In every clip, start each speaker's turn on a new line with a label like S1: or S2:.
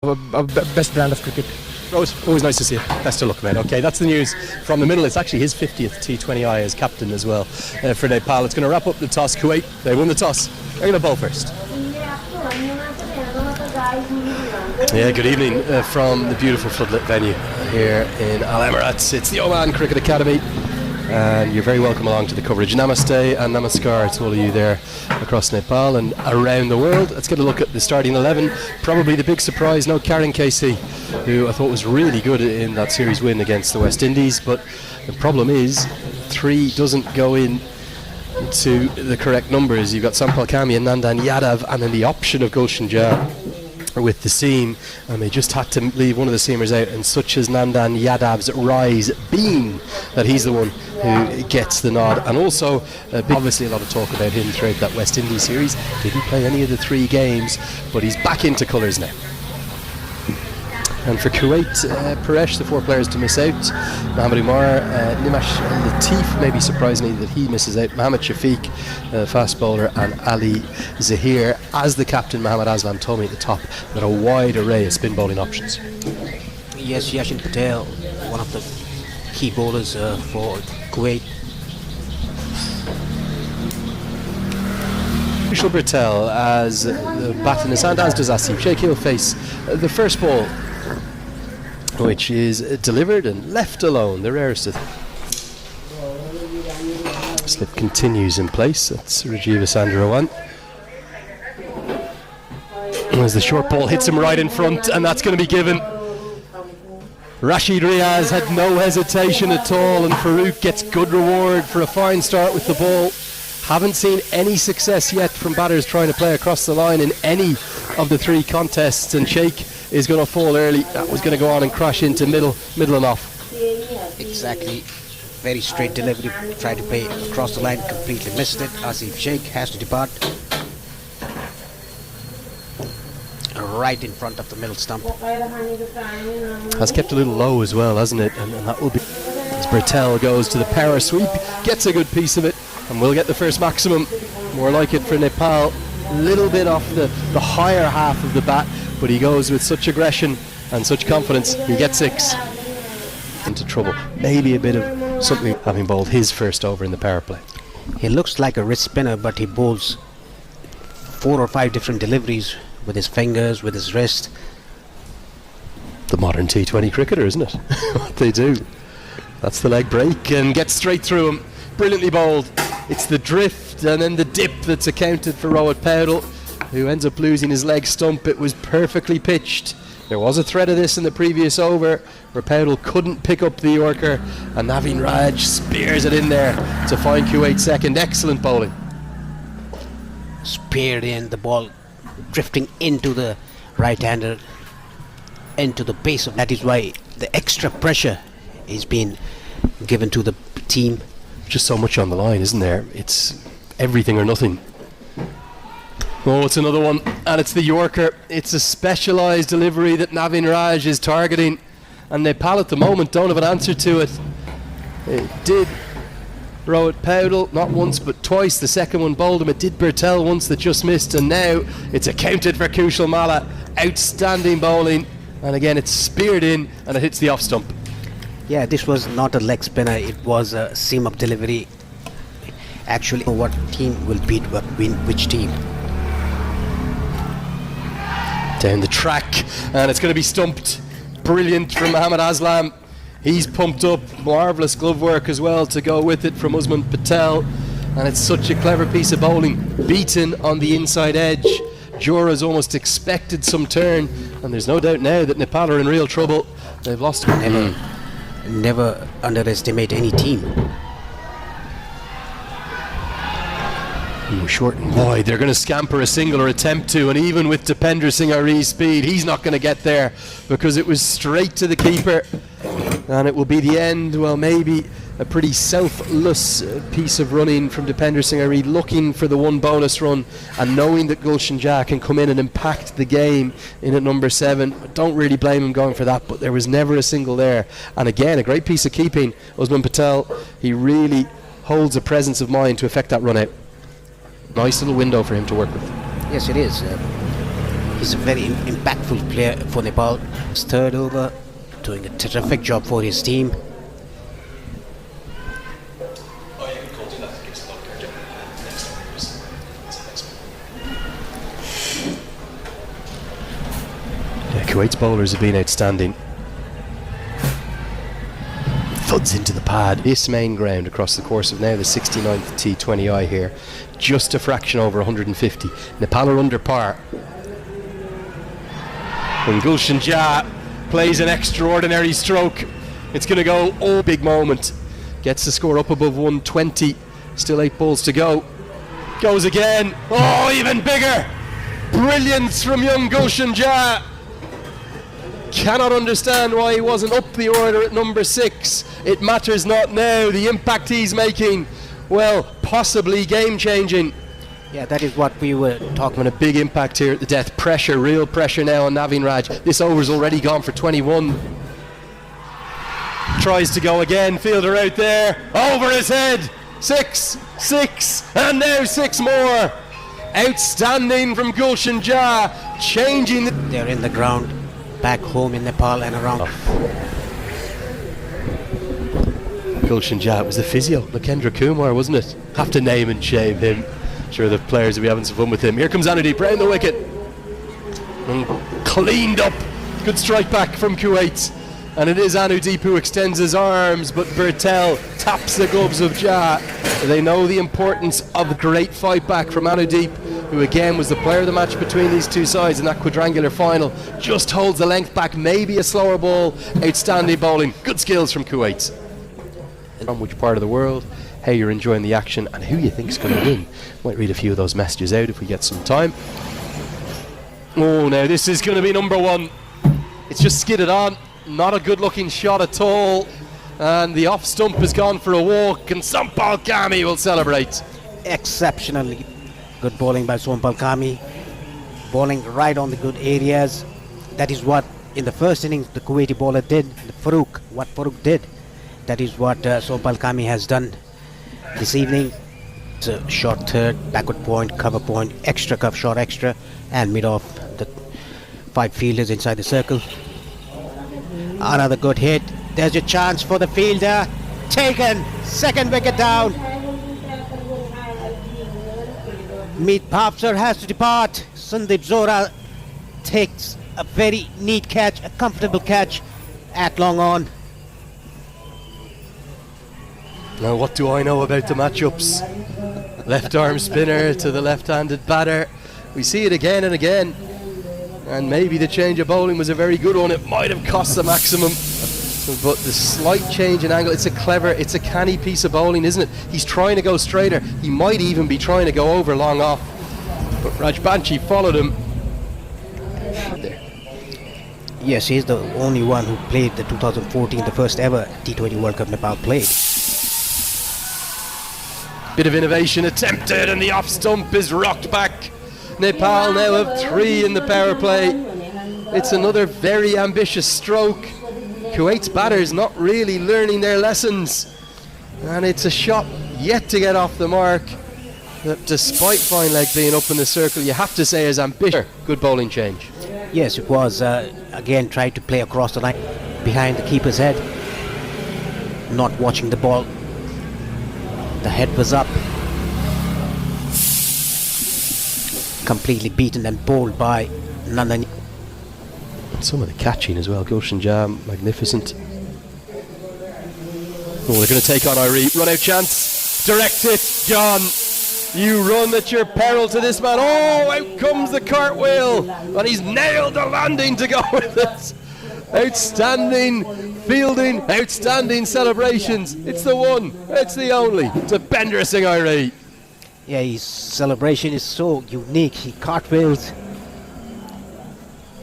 S1: a best brand of cricket.
S2: Rose, always nice to see you. Best of luck, mate. Okay, that's the news from the middle. It's actually his 50th T20I as captain as well for Nepal. It's going to wrap up the toss. Kuwait, they won the toss. They're going to bowl first. Yeah, good evening from the beautiful floodlit venue here in Al Emirates. It's the Oman Cricket Academy. And you're very welcome along to the coverage. Namaste and namaskar to all of you there across Nepal and around the world. Let's get a look at the starting 11. Probably the big surprise, no Karen KC, who I thought was really good in that series win against the West Indies. But the problem is, 3 doesn't go in to the correct numbers. You've got Sompal Kami and Nandan Yadav, and then the option of Gulshan Jha with the seam, and they just had to leave one of the seamers out, and such as Nandan Yadav's rise being that he's the one who gets the nod. And also obviously a lot of talk about him throughout that West Indies series. Didn't play any of the 3 games, but he's back into colours now. And for Kuwait, Paresh, the 4 players to miss out: Mohammad Umar, Nimash Latif, maybe surprisingly that he misses out, Mohammad Shafiq, fast bowler, and Ali Zahir. As the captain, Mohammad Aslam, told me at the top that a wide array of spin bowling options.
S3: Yes, Yashin Patel, one of the key bowlers for Kuwait.
S2: Kushal Bhurtel as the bat in his hand, as does Asif Sheikh. He'll face the first ball, which is delivered and left alone, the rarest of them. Slip continues in place. That's Rajiva Sandarawan. As the short ball hits him right in front, and that's going to be given. Rashid Riaz had no hesitation at all, and Farouk gets good reward for a fine start with the ball. Haven't seen any success yet from batters trying to play across the line in any of the 3 contests, and Sheikh is going to fall early. That was going to go on and crash into middle and off.
S3: Exactly. Very straight delivery. Tried to play across the line, completely missed it. Asif Sheikh has to depart. Right in front of the middle stump.
S2: Has kept a little low as well, hasn't it? And that will be as Bhurtel goes to the power sweep, gets a good piece of it, and will get the first maximum. More like it for Nepal. Little bit off the higher half of the bat, but he goes with such aggression and such confidence. He gets 6. Into trouble. Maybe a bit of something having bowled his first over in the power play.
S3: He looks like a wrist spinner, but he bowls 4 or 5 different deliveries with his fingers, with his wrist.
S2: The modern T20 cricketer, isn't it? What they do. That's the leg break, and gets straight through him. Brilliantly bowled. It's the drift and then the dip that's accounted for Rohit Paudel, who ends up losing his leg stump. It was perfectly pitched. There was a threat of this in the previous over where Paudel couldn't pick up the Yorker, and Naveen Raj spears it in there to find Kuwait second. Excellent bowling.
S3: Speared in, the ball drifting into the right-hander, into the base of. That is why the extra pressure is being given to the team.
S2: Just so much on the line, isn't there? It's everything or nothing. Oh, it's another one, and it's the Yorker. It's a specialised delivery that Naveen Raj is targeting, and Nepal at the moment don't have an answer to it. It did Rohit Paudel not once but twice. The second one bowled him. It did Bhurtel once that just missed, and now it's accounted for Kushal Malla. Outstanding bowling, and again it's speared in and it hits the off stump.
S3: Yeah, this was not a leg spinner, it was a seam-up delivery. Actually, what team will beat which team?
S2: Down the track, and it's going to be stumped. Brilliant from Mohammad Aslam. He's pumped up. Marvellous glove work as well to go with it from Usman Patel. And it's such a clever piece of bowling. Beaten on the inside edge. Jora's almost expected some turn, and there's no doubt now that Nepal are in real trouble. They've lost.
S3: Never underestimate any team.
S2: Short and wide. They're going to scamper a single or attempt to, and even with Dipendra Airee speed, he's not going to get there because it was straight to the keeper, and it will be the end. Well, maybe a pretty selfless piece of running from Dipendra Airee, looking for the one bonus run and knowing that Gulshan Jha can come in and impact the game in at number 7. Don't really blame him going for that, but there was never a single there. And again, a great piece of keeping. Usman Patel, he really holds a presence of mind to effect that run out. Nice little window for him to work with.
S3: Yes, it is. He's a very impactful player for Nepal. His third over, doing a terrific job for his team.
S2: Yeah, Kuwait's bowlers have been outstanding. Thuds into the pad. This main ground across the course of now the 69th T20I here. Just a fraction over 150. Nepal are under par. And Gulshan Jha plays an extraordinary stroke. It's going to go, oh, big moment. Gets the score up above 120. Still 8 balls to go. Goes again. Oh, even bigger. Brilliance from young Gulshan Jha. Cannot understand why he wasn't up the order at number 6. It matters not now. The impact he's making, well, possibly game-changing.
S3: Yeah, that is what we were talking
S2: about. A big impact here at the death. Pressure, real pressure now on Navin Raj. This over's already gone for 21. Tries to go again. Fielder out there. Over his head. 6, 6, and now 6 more. Outstanding from Gulshan Jha. Changing the...
S3: They're in the ground. Back home in Nepal and around.
S2: Gulshan Jha, it was the physio, Lakendra Kumar, wasn't it? Have to name and shame him. Sure, the players will be having some fun with him. Here comes Anudeep round the wicket. And cleaned up. Good strike back from Kuwait. And it is Anudeep who extends his arms, but Bhurtel taps the gloves of Jha. They know the importance of a great fight back from Anudeep, who again was the player of the match between these two sides in that quadrangular final. Just holds the length back, maybe a slower ball. Outstanding bowling, good skills from Kuwait. From which part of the world, how you're enjoying the action, and who you think is going to win. Might read a few of those messages out if we get some time. Oh, now this is going to be number 1. It's just skidded on. Not a good looking shot at all. And the off stump has gone for a walk, and Sompal Kami will celebrate.
S3: Exceptionally good bowling by Sompal Kami. Bowling right on the good areas. That is what in the first innings the Kuwaiti bowler did. What Farooq did. That is what Sompal Kami has done this evening. It's a short third, backward point, cover point, extra cuff, short extra, and mid off the 5 fielders inside the circle. Another good hit. There's a chance for the fielder. Taken. Second wicket down. Meet Bhavsar has to depart. Sandeep Zora takes a very neat catch, a comfortable catch at long on.
S2: Now what do I know about the matchups? Left arm spinner to the left-handed batter. We see it again and again. And maybe the change of bowling was a very good one. It might have cost the maximum. But the slight change in angle, it's a canny piece of bowling, isn't it? He's trying to go straighter. He might even be trying to go over long off. But Rajbanshi followed him. There.
S3: Yes, he's the only one who played the 2014, the first ever T20 World Cup Nepal played.
S2: Bit of innovation attempted, and the off stump is rocked back. Nepal now have 3 in the power play. It's another very ambitious stroke. Kuwait's batters not really learning their lessons, and it's a shot yet to get off the mark that, despite fine leg being up in the circle, you have to say is ambitious. Good bowling change.
S3: Yes, it was. Again, tried to play across the line behind the keeper's head, not watching the ball. The head was up, completely beaten and bowled by Nandan.
S2: Some of the catching as well. Gulshan Jha, magnificent. Oh, they're going to take on Airee. Run out chance. Direct it. Gone. You run at your peril to this man. Oh, out comes the cartwheel. And he's nailed the landing to go with it. Outstanding fielding. Outstanding celebrations. It's the one. It's the only. Dipendra Airee.
S3: Yeah, his celebration is so unique. He cartwheels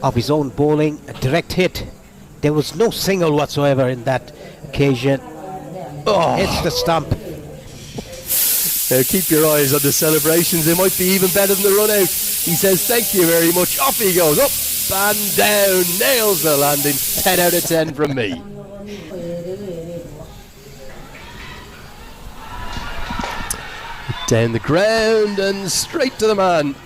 S3: of his own bowling, a direct hit. There was no single whatsoever in that occasion. Oh, hits the stump.
S2: Now keep your eyes on the celebrations. They might be even better than the run out. He says thank you very much. Off he goes. Up and down. Nails the landing. 10 out of 10 from me. Down the ground and straight to the man.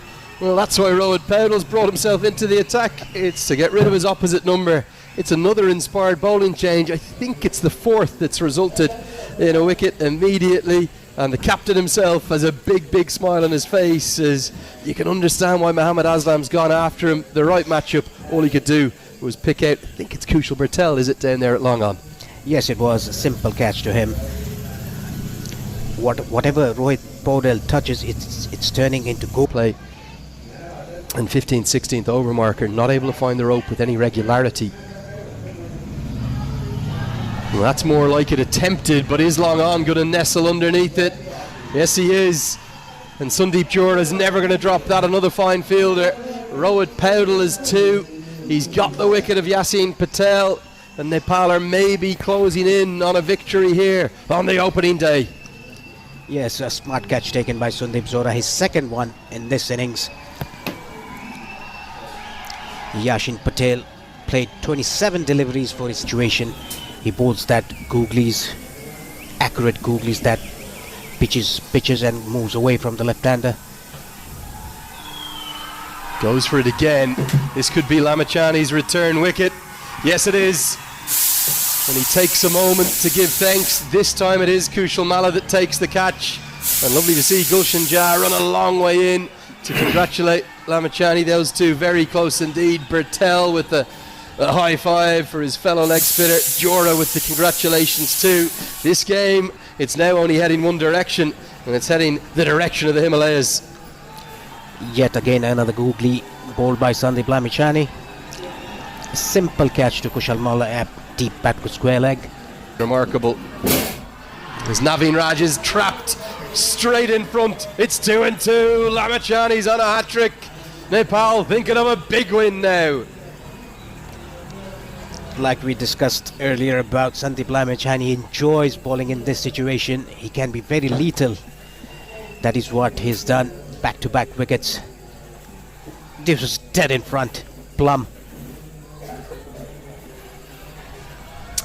S2: Well, that's why Rowan Powell's brought himself into the attack. It's to get rid of his opposite number. It's another inspired bowling change. I think it's the fourth that's resulted in a wicket immediately. And the captain himself has a big smile on his face, as you can understand why Mohammad Aslam's gone after him. The right matchup, all he could do was pick out, I think it's Kushal Bhurtel, is it, down there at long on?
S3: Yes, it was a simple catch to him. Whatever Rohit Powell touches, it's turning into go
S2: play. And 15th, 16th over marker, not able to find the rope with any regularity. Well, that's more like it attempted, but is long on going to nestle underneath it? Yes, he is. And Sandeep Johra is never going to drop that. Another fine fielder. Rohit Powell is 2. He's got the wicket of Yasin Patel, and Nepal are maybe closing in on a victory here on the opening day.
S3: Yes, a smart catch taken by Sandeep Johra, his second one in this innings. Yasin Patel played 27 deliveries for his situation. He bowls that googlies, accurate googlies that pitches and moves away from the left-hander.
S2: Goes for it again. This could be Lamachani's return wicket. Yes, it is. And he takes a moment to give thanks. This time it is Kushal Malla that takes the catch. And lovely to see Gulshan Jha run a long way in to congratulate Lamachani. Those two very close indeed. Bhurtel with the high five for his fellow leg spinner. Johra with the congratulations too. This game, it's now only heading one direction, and it's heading the direction of the Himalayas.
S3: Yet again another googly bowled by Sandeep Lamachani. Simple catch to Kushal Malla, deep back to square leg.
S2: Remarkable. As Naveen Raj is trapped straight in front. It's 2 and 2. Lamachani's on a hat-trick. Nepal thinking of a big win now.
S3: Like we discussed earlier about Sandeep Lamachani, he enjoys bowling in this situation. He can be very lethal. That is what he's done. Back-to-back wickets. This was dead in front. Plum.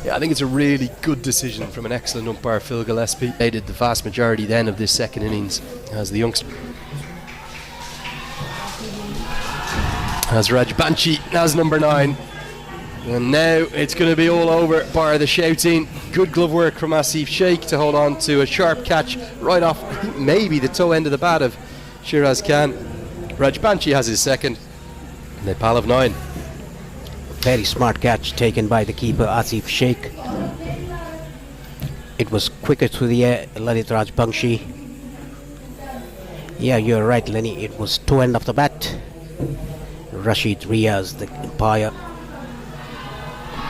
S2: Yeah, I think it's a really good decision from an excellent umpire, Phil Gillespie. They did the vast majority then of this second innings as the youngster. As Raj Banchi as number 9. And now it's going to be all over, bar the shouting. Good glove work from Asif Sheikh to hold on to a sharp catch right off, I think maybe the toe end of the bat of Shiraz Khan. Raj Banchi has his second. Nepal of 9.
S3: Very smart catch taken by the keeper Asif Sheikh. It was quicker through the air, Lalit Rajbangshi. Yeah, you're right, Lenny. It was toe end of the bat. Rashid Riaz, the umpire.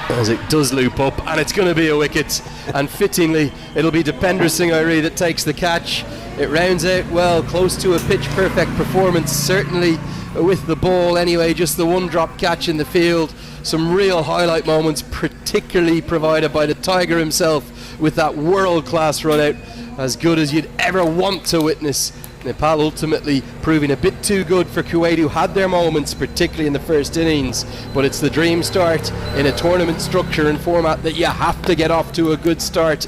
S2: As it does loop up, and it's going to be a wicket, and fittingly it'll be Dipendra Airee that takes the catch. It rounds out well, close to a pitch perfect performance, certainly with the ball anyway. Just the one drop catch in the field. Some real highlight moments, particularly provided by the Tiger himself with that world class run out, as good as you'd ever want to witness. Nepal ultimately proving a bit too good for Kuwait, who had their moments, particularly in the first innings. But it's the dream start in a tournament structure and format that you have to get off to a good start